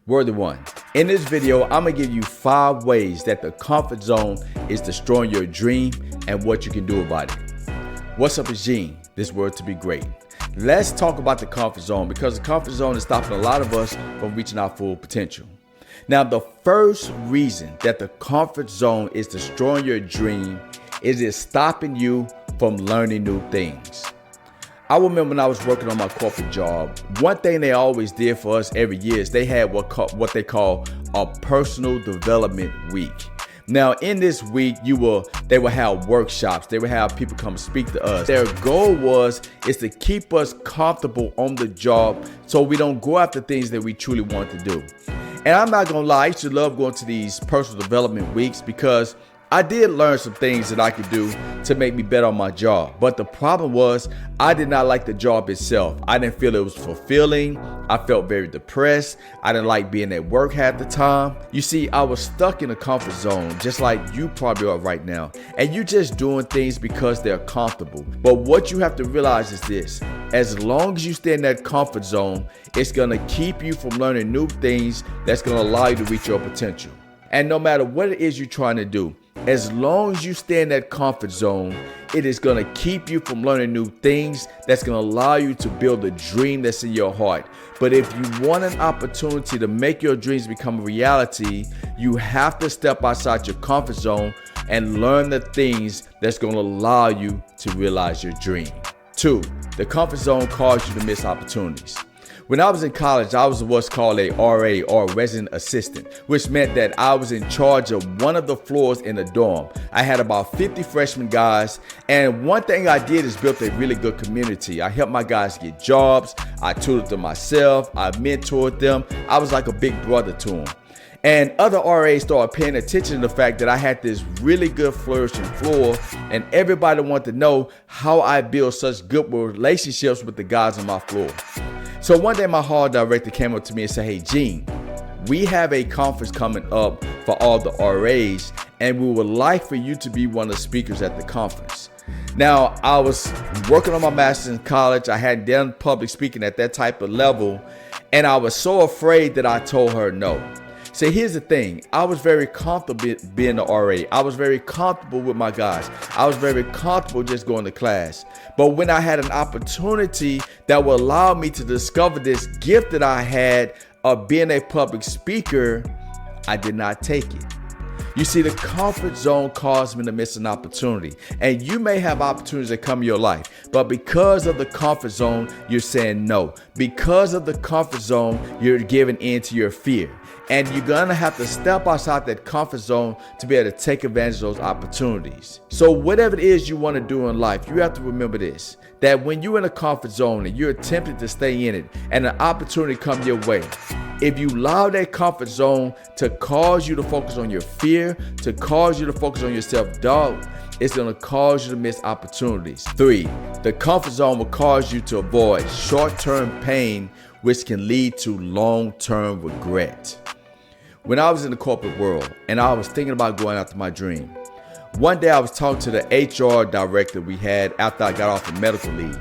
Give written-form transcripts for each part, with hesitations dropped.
Worthy one. In this video, I'm gonna give you 5 ways that the comfort zone is destroying your dream and what you can do about it. What's up, it's Gene, this word to be great. Let's talk about the comfort zone because the comfort zone is stopping a lot of us from reaching our full potential. Now, the first reason that the comfort zone is destroying your dream is it's stopping you from learning new things. I remember when I was working on my corporate job, one thing they always did for us every year is they had what they call a personal development week. Now, in this week, they would have workshops. They would have people come speak to us. Their goal is to keep us comfortable on the job so we don't go after things that we truly want to do. And I'm not gonna lie, I used to love going to these personal development weeks because I did learn some things that I could do to make me better on my job. But the problem was I did not like the job itself. I didn't feel it was fulfilling. I felt very depressed. I didn't like being at work half the time. You see, I was stuck in a comfort zone, just like you probably are right now. And you just doing things because they're comfortable. But what you have to realize is this: as long as you stay in that comfort zone, it's gonna keep you from learning new things that's gonna allow you to reach your potential. And no matter what it is you're trying to do, as long as you stay in that comfort zone, it is going to keep you from learning new things that's going to allow you to build a dream that's in your heart. But if you want an opportunity to make your dreams become a reality, you have to step outside your comfort zone and learn the things that's going to allow you to realize your dream. 2, the comfort zone causes you to miss opportunities. When I was in college, I was what's called a RA, or resident assistant, which meant that I was in charge of one of the floors in the dorm. I had about 50 freshman guys, and one thing I did is built a really good community. I helped my guys get jobs, I tutored them myself, I mentored them. I was like a big brother to them. And other RAs started paying attention to the fact that I had this really good flourishing floor, and everybody wanted to know how I built such good relationships with the guys on my floor. So one day my hall director came up to me and said, "Hey Gene, we have a conference coming up for all the RAs, and we would like for you to be one of the speakers at the conference." Now, I was working on my master's in college. I hadn't done public speaking at that type of level, and I was so afraid that I told her no. See, here's the thing. I was very comfortable being the RA. I was very comfortable with my guys. I was very comfortable just going to class. But when I had an opportunity that would allow me to discover this gift that I had of being a public speaker, I did not take it. You see, the comfort zone caused me to miss an opportunity. And you may have opportunities that come in your life, but because of the comfort zone, you're saying no. Because of the comfort zone, you're giving in to your fear. And you're gonna have to step outside that comfort zone to be able to take advantage of those opportunities. So whatever it is you wanna do in life, you have to remember this, that when you're in a comfort zone and you're attempting to stay in it and an opportunity comes your way, if you allow that comfort zone to cause you to focus on your fear, to cause you to focus on your self-doubt, it's gonna cause you to miss opportunities. 3, the comfort zone will cause you to avoid short-term pain, which can lead to long-term regret. When I was in the corporate world and I was thinking about going after my dream, one day I was talking to the HR director we had after I got off of medical leave.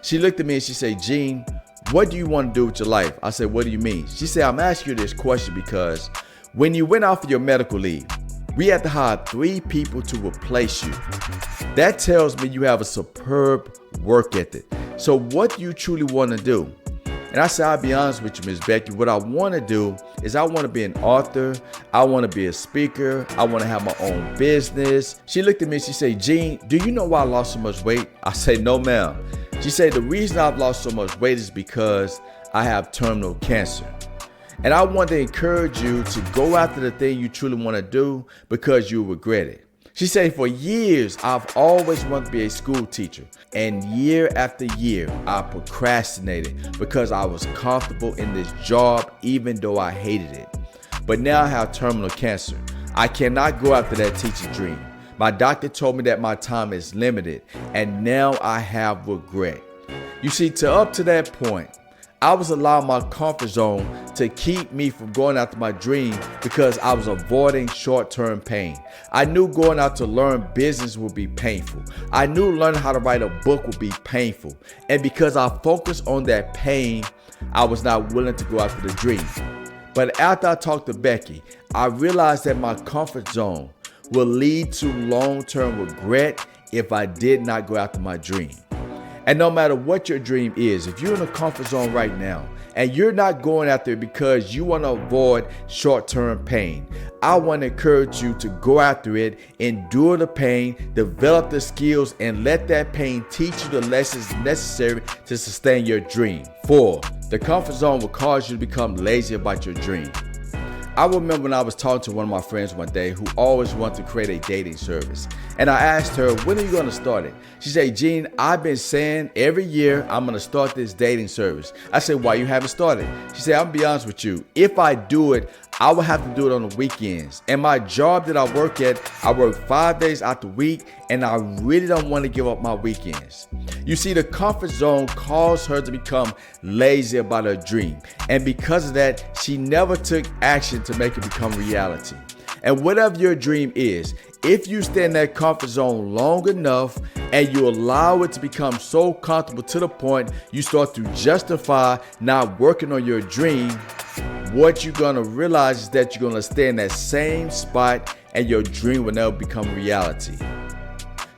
She looked at me and she said, "Gene, what do you want to do with your life?" I said, "What do you mean?" She said, "I'm asking you this question because when you went off of your medical leave, we had to hire 3 people to replace you. That tells me you have a superb work ethic. So what do you truly want to do?" And I said, "I'll be honest with you, Ms. Becky, what I want to do is I want to be an author. I want to be a speaker. I want to have my own business." She looked at me and she said, "Gene, do you know why I lost so much weight?" I said, "No, ma'am." She said, "The reason I've lost so much weight is because I have terminal cancer. And I want to encourage you to go after the thing you truly want to do because you'll regret it." She said, "For years, I've always wanted to be a school teacher. And year after year, I procrastinated because I was comfortable in this job even though I hated it. But now I have terminal cancer. I cannot go after that teaching dream. My doctor told me that my time is limited, and now I have regret." You see, up to that point, I was allowing my comfort zone to keep me from going after my dream because I was avoiding short-term pain. I knew going out to learn business would be painful. I knew learning how to write a book would be painful. And because I focused on that pain, I was not willing to go after the dream. But after I talked to Becky, I realized that my comfort zone will lead to long-term regret if I did not go after my dream. And no matter what your dream is, if you're in a comfort zone right now and you're not going after it because you want to avoid short-term pain, I want to encourage you to go after it, endure the pain, develop the skills, and let that pain teach you the lessons necessary to sustain your dream. 4, the comfort zone will cause you to become lazy about your dream. I remember when I was talking to one of my friends one day who always wanted to create a dating service. And I asked her, when are you going to start it? She said, Gene, I've been saying every year I'm going to start this dating service. I said, why you haven't started? She said, I'll be honest with you. If I do it, I will have to do it on the weekends. And my job that I work at, I work 5 days out the week, and I really don't want to give up my weekends. You see, the comfort zone caused her to become lazy about her dream. And because of that, she never took action to make it become reality. And whatever your dream is, if you stay in that comfort zone long enough and you allow it to become so comfortable to the point you start to justify not working on your dream, what you're going to realize is that you're going to stay in that same spot and your dream will never become reality.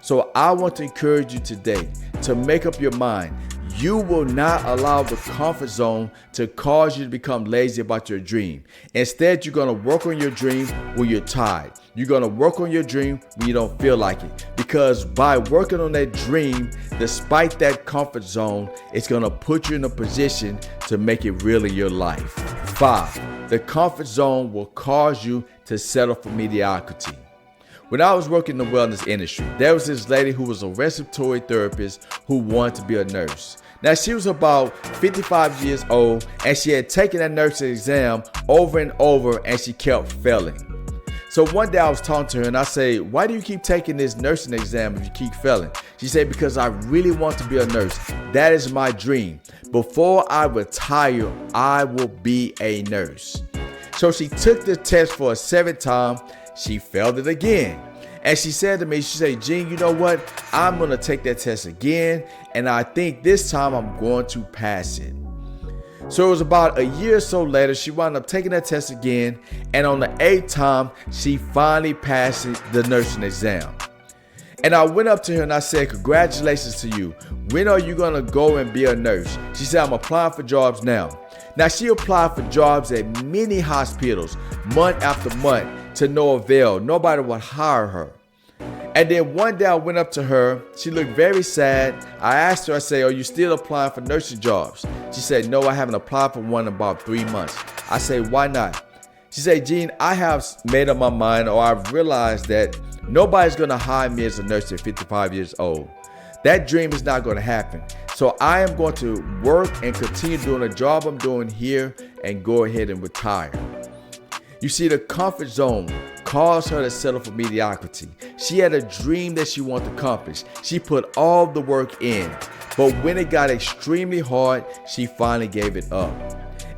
So I want to encourage you today to make up your mind. You will not allow the comfort zone to cause you to become lazy about your dream. Instead, you're going to work on your dream when you're tired. You're going to work on your dream when you don't feel like it. Because by working on that dream, despite that comfort zone, it's going to put you in a position to make it real in your life. 5, the comfort zone will cause you to settle for mediocrity. When I was working in the wellness industry, there was this lady who was a respiratory therapist who wanted to be a nurse. Now, she was about 55 years old and she had taken that nursing exam over and over and she kept failing. So one day I was talking to her and I say, why do you keep taking this nursing exam if you keep failing? She said, because I really want to be a nurse. That is my dream. Before I retire, I will be a nurse. So she took the test for a 7th time. She failed it again. And she said to me, she said, Gene, you know what? I'm going to take that test again. And I think this time I'm going to pass it. So it was about a year or so later, she wound up taking that test again. And on the 8th time, she finally passed the nursing exam. And I went up to her and I said, congratulations to you. When are you going to go and be a nurse? She said, I'm applying for jobs now. Now, she applied for jobs at many hospitals month after month to no avail. Nobody would hire her. And then one day I went up to her. She looked very sad. I asked her, I said, are you still applying for nursing jobs? She said, no, I haven't applied for one in about 3 months. I said, why not? She said, Gene, I have made up my mind, or I've realized that nobody's going to hire me as a nurse at 55 years old. That dream is not going to happen. So I am going to work and continue doing the job I'm doing here and go ahead and retire. You see, the comfort zone caused her to settle for mediocrity. She had a dream that she wanted to accomplish. She put all the work in. But when it got extremely hard, she finally gave it up.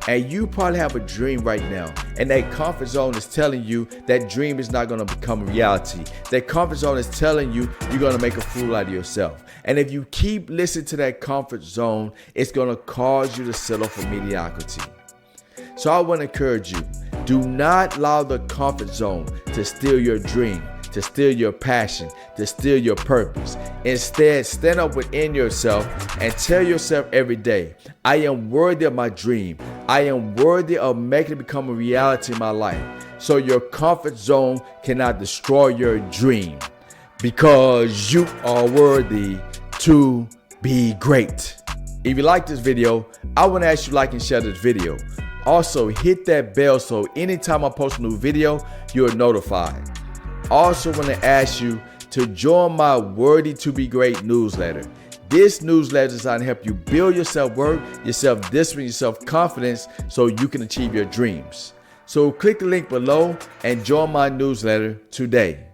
And you probably have a dream right now, and that comfort zone is telling you that dream is not going to become a reality. That comfort zone is telling you you're going to make a fool out of yourself. And if you keep listening to that comfort zone, it's going to cause you to settle for mediocrity. So I want to encourage you, do not allow the comfort zone to steal your dream, to steal your passion, to steal your purpose. Instead, stand up within yourself and tell yourself every day, I am worthy of my dream. I am worthy of making it become a reality in my life. So your comfort zone cannot destroy your dream, because you are worthy to be great. If you like this video, I want to ask you to like and share this video. Also, hit that bell so anytime I post a new video, you're notified. Also want to ask you to join my Worthy to Be Great newsletter. This newsletter is designed to help you build your self-worth, your self-discipline, your self-confidence so you can achieve your dreams. So click the link below and join my newsletter today.